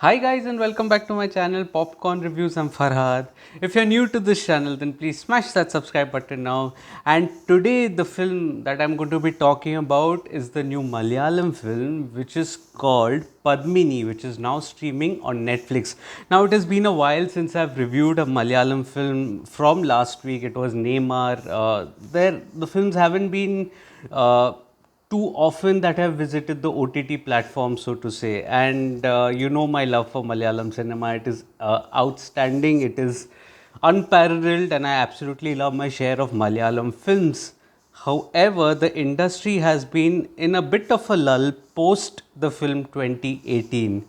Hi guys and welcome back to my channel Popcorn Reviews. I'm Farhad. If you're new to this channel then please smash that subscribe button now. And today the film that I'm going to be talking about is the new Malayalam film which is called Padmini, which is now streaming on Netflix. Now it has been a while since I've reviewed a Malayalam film from last week. It was Neymar. The films haven't been too often that have visited the OTT platform, so to say. And you know my love for Malayalam cinema. It is outstanding. It is unparalleled, and I absolutely love my share of Malayalam films. However, the industry has been in a bit of a lull post the film 2018,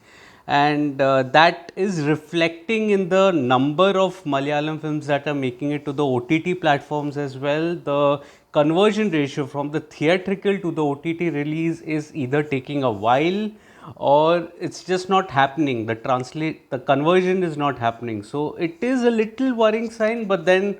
and that is reflecting in the number of Malayalam films that are making it to the OTT platforms as well. The conversion ratio from the theatrical to the OTT release is either taking a while or it's just not happening. The conversion is not happening. So it is a little worrying sign, but then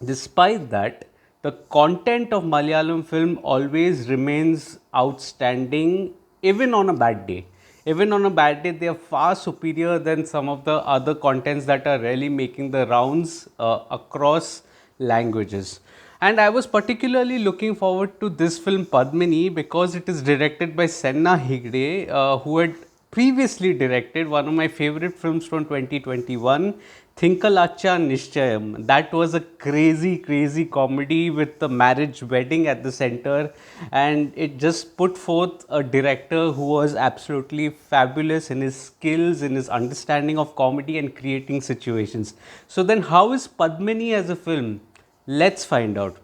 despite that, the content of Malayalam film always remains outstanding, even on a bad day. Even on a bad day, they are far superior than some of the other contents that are really making the rounds across languages. And I was particularly looking forward to this film Padmini because it is directed by Senna Hegde, who had previously directed one of my favorite films from 2021, Thinkalacha Nishchayam. That was a crazy, crazy comedy with the marriage wedding at the center, and it just put forth a director who was absolutely fabulous in his skills, in his understanding of comedy and creating situations. So, then how is Padmini as a film? Let's find out.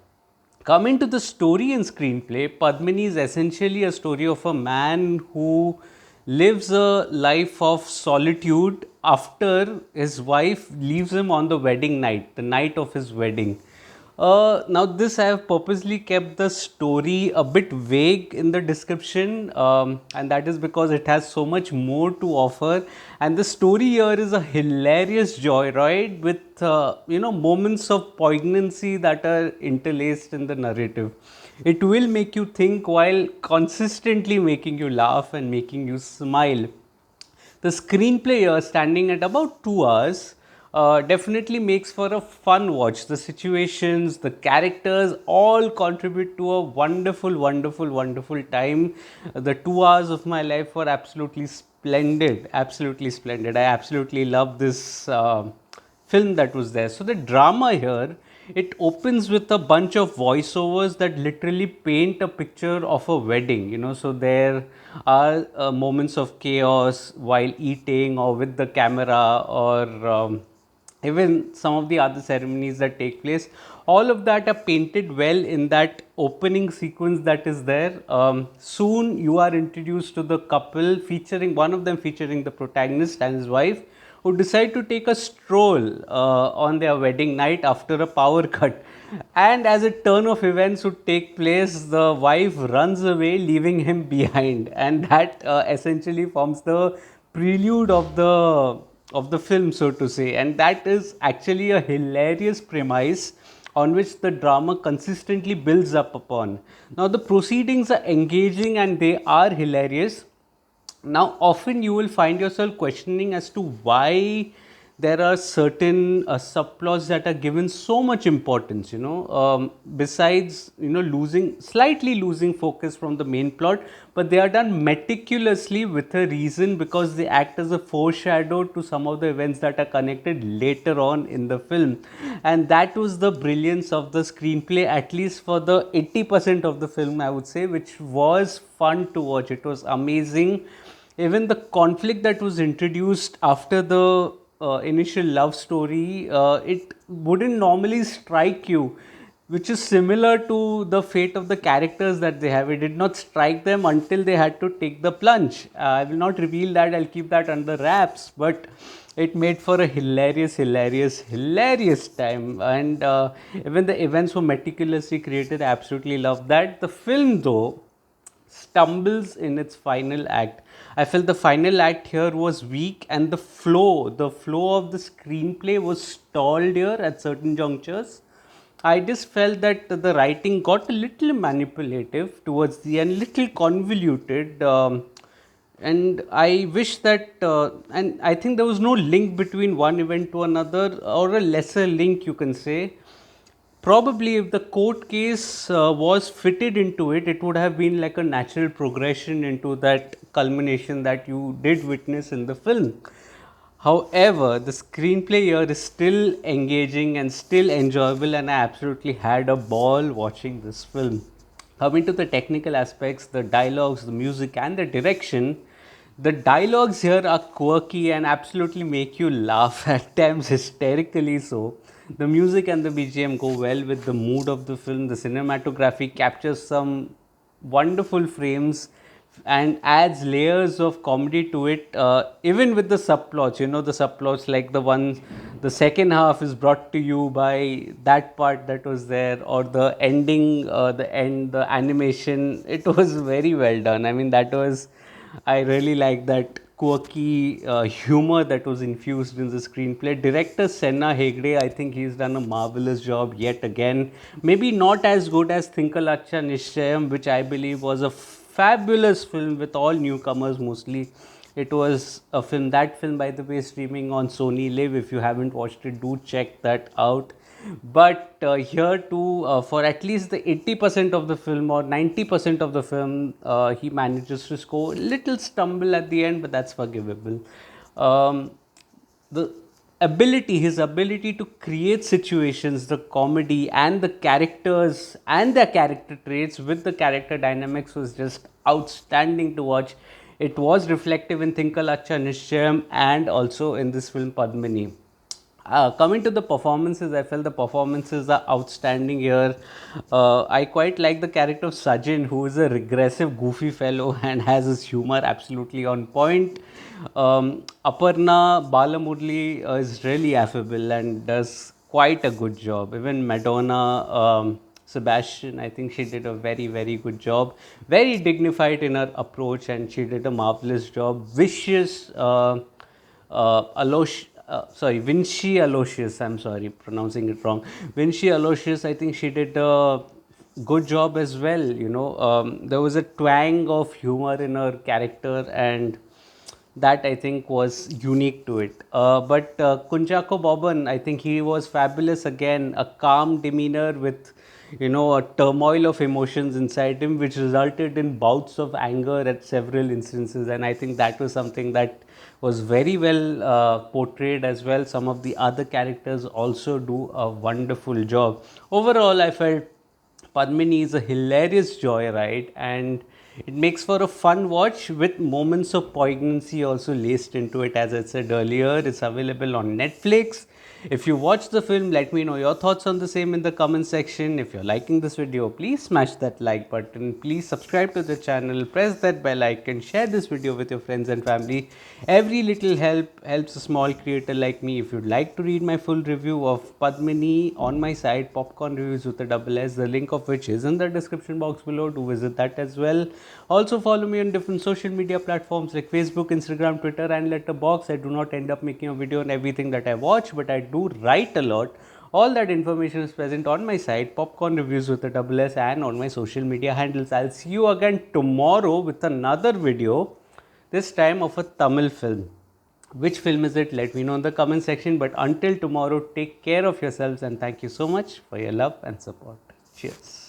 Coming to the story and screenplay, Padmini is essentially a story of a man who lives a life of solitude after his wife leaves him on the wedding night, the night of his wedding. Now, this I have purposely kept the story a bit vague in the description, and that is because it has so much more to offer. And the story here is a hilarious joyride with moments of poignancy that are interlaced in the narrative. It will make you think while consistently making you laugh and making you smile. The screenplay here, standing at about 2 hours, definitely makes for a fun watch. The situations, the characters all contribute to a wonderful, wonderful, wonderful time. The 2 hours of my life were absolutely splendid, absolutely splendid. I absolutely love this film that was there. So the drama here, it opens with a bunch of voiceovers that literally paint a picture of a wedding. So there are moments of chaos while eating or with the camera, or even some of the other ceremonies that take place. All of that are painted well in that opening sequence that is there. Soon you are introduced to the couple, featuring one of them featuring the protagonist and his wife, who decide to take a stroll on their wedding night after a power cut. And as a turn of events would take place, the wife runs away, leaving him behind, and that essentially forms the prelude of the film, so to say. And that is actually a hilarious premise on which the drama consistently builds up upon. Now, the proceedings are engaging and they are hilarious. Now, often you will find yourself questioning as to why there are certain subplots that are given so much importance, besides, slightly losing focus from the main plot, but they are done meticulously with a reason, because they act as a foreshadow to some of the events that are connected later on in the film. And that was the brilliance of the screenplay, at least for the 80% of the film, I would say, which was fun to watch. It was amazing. Even the conflict that was introduced after the initial love story, it wouldn't normally strike you, which is similar to the fate of the characters that they have. It did not strike them until they had to take the plunge. I will not reveal that, I'll keep that under wraps, but it made for a hilarious, hilarious, hilarious time. And even the events were meticulously created. I absolutely love that. The film, though, stumbles in its final act. I felt the final act here was weak, and the flow of the screenplay was stalled here at certain junctures. I just felt that the writing got a little manipulative towards the end, little convoluted. and I wish that, and I think there was no link between one event to another, or a lesser link, you can say. Probably, if the court case was fitted into it, it would have been like a natural progression into that culmination that you did witness in the film. However, the screenplay here is still engaging and still enjoyable, and I absolutely had a ball watching this film. Coming to the technical aspects, the dialogues, the music, and the direction, the dialogues here are quirky and absolutely make you laugh, at times hysterically so. The music and the BGM go well with the mood of the film. The cinematography captures some wonderful frames and adds layers of comedy to it, even with the subplots. You know, the subplots like the one, the second half is brought to you by that part that was there, or the ending, the end, the animation. It was very well done. I mean, that was, I really like that quirky humor that was infused in the screenplay. Director Senna Hegde, I think he's done a marvelous job yet again. Maybe not as good as Thinkalacha Nishchayam, which I believe was a fabulous film with all newcomers mostly. It was a film, that film by the way, streaming on Sony Live. If you haven't watched it, do check that out. But here too, for at least the 80% of the film or 90% of the film, he manages to score a little stumble at the end, but that's forgivable. Um, the his ability to create situations, the comedy and the characters and their character traits with the character dynamics was just outstanding to watch. It was reflective in Thinkalacha Nishchayam and also in this film Padmini. Coming to the performances, I felt the performances are outstanding here. I quite like the character of Sajin, who is a regressive, goofy fellow and has his humor absolutely on point. Aparna Balamurli is really affable and does quite a good job. Even Madonna, Sebastian, I think she did a very, very good job. Very dignified in her approach, and she did a marvelous job. Vicious, Vinci Aloysius, I'm sorry, pronouncing it wrong. Vinci Aloysius, I think she did a good job as well. You know, there was a twang of humor in her character, and that I think was unique to it. But Kunchacko Boban, I think he was fabulous again. A calm demeanor with, you know, a turmoil of emotions inside him, which resulted in bouts of anger at several instances. And I think that was something that was very well portrayed as well. Some of the other characters also do a wonderful job. Overall, I felt Padmini is a hilarious joyride, and it makes for a fun watch with moments of poignancy also laced into it. As I said earlier, it's available on Netflix. If you watch the film, let me know your thoughts on the same in the comment section. If you're liking this video, please smash that like button. Please subscribe to the channel, press that bell icon, share this video with your friends and family. Every little help helps a small creator like me. If you'd like to read my full review of Padmini on my site, Popcorn Reviews with a double S, the link of which is in the description box below, do visit that as well. Also follow me on different social media platforms like Facebook, Instagram, Twitter and Letterboxd. I do not end up making a video on everything that I watch, but I do write a lot. All that information is present on my site, Popcorn Reviews with a double S, and on my social media handles. I'll see you again tomorrow with another video, this time of a Tamil film. Which film is it? Let me know in the comment section. But until tomorrow, take care of yourselves, and thank you so much for your love and support. Cheers.